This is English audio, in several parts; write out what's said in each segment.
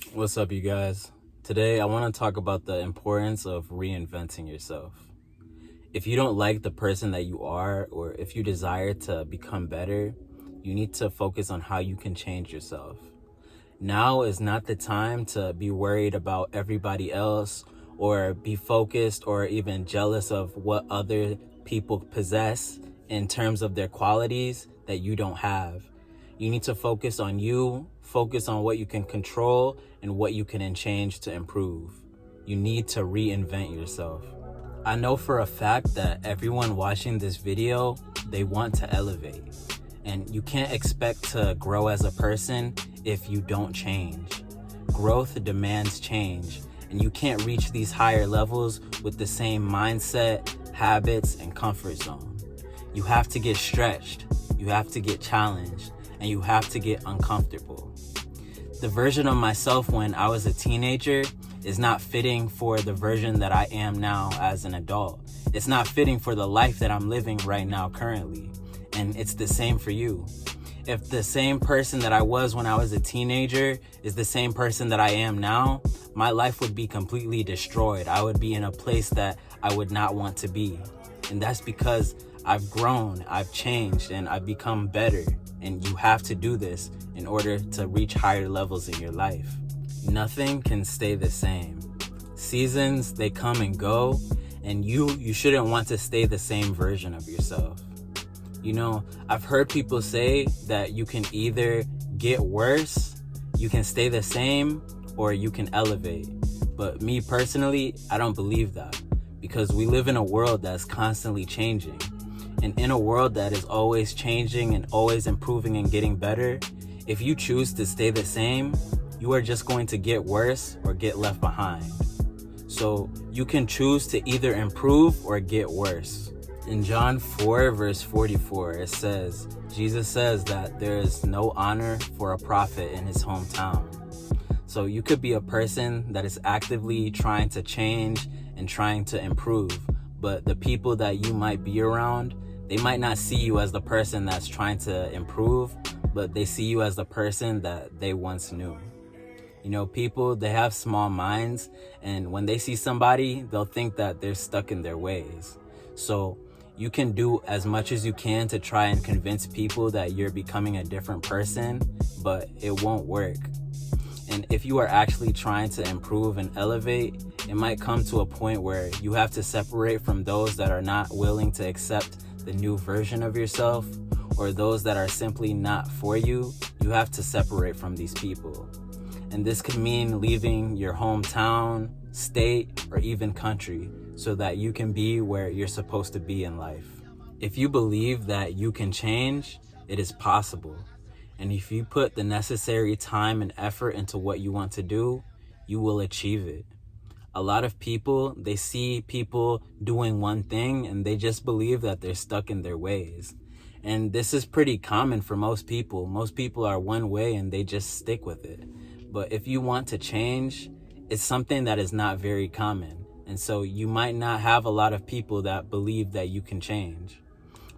What's up, you guys? Today, I want to talk about the importance of reinventing yourself. If you don't like the person that you are, or if you desire to become better, you need to focus on how you can change yourself. Now is not the time to be worried about everybody else or be focused or even jealous of what other people possess in terms of their qualities that you don't have. You need to focus on you, focus on what you can control and what you can change to improve. You need to reinvent yourself. I know for a fact that everyone watching this video, they want to elevate. And you can't expect to grow as a person if you don't change. Growth demands change, and you can't reach these higher levels with the same mindset, habits, and comfort zone. You have to get stretched, you have to get challenged, and you have to get uncomfortable. The version of myself when I was a teenager is not fitting for the version that I am now as an adult. It's not fitting for the life that I'm living right now currently. And it's the same for you. If the same person that I was when I was a teenager is the same person that I am now, my life would be completely destroyed. I would be in a place that I would not want to be. And that's because I've grown, I've changed, and I've become better. And you have to do this in order to reach higher levels in your life. Nothing can stay the same. Seasons, they come and go, and you shouldn't want to stay the same version of yourself. You know, I've heard people say that you can either get worse, you can stay the same, or you can elevate. But me personally, I don't believe that, because we live in a world that's constantly changing. And in a world that is always changing and always improving and getting better, if you choose to stay the same, you are just going to get worse or get left behind. So you can choose to either improve or get worse. In John 4, verse 44, Jesus says that there is no honor for a prophet in his hometown. So you could be a person that is actively trying to change and trying to improve, but the people that you might be around, they might not see you as the person that's trying to improve, but they see you as the person that they once knew. You know, people, they have small minds, and when they see somebody, they'll think that they're stuck in their ways. So you can do as much as you can to try and convince people that you're becoming a different person, but it won't work. And if you are actually trying to improve and elevate, it might come to a point where you have to separate from those that are not willing to accept the new version of yourself, or those that are simply not for you. You have to separate from these people. And this could mean leaving your hometown, state, or even country so that you can be where you're supposed to be in life. If you believe that you can change, it is possible. And if you put the necessary time and effort into what you want to do, you will achieve it. A lot of people, they see people doing one thing and they just believe that they're stuck in their ways. And this is pretty common for most people. Most people are one way and they just stick with it. But if you want to change, it's something that is not very common. And so you might not have a lot of people that believe that you can change.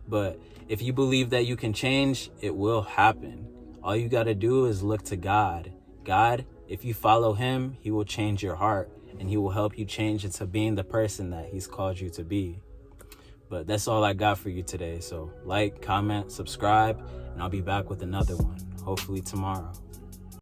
But if you believe that you can change, it will happen. All you got to do is look to God. God, if you follow him, he will change your heart and he will help you change into being the person that he's called you to be. But that's all I got for you today. So like, comment, subscribe, and I'll be back with another one, hopefully tomorrow.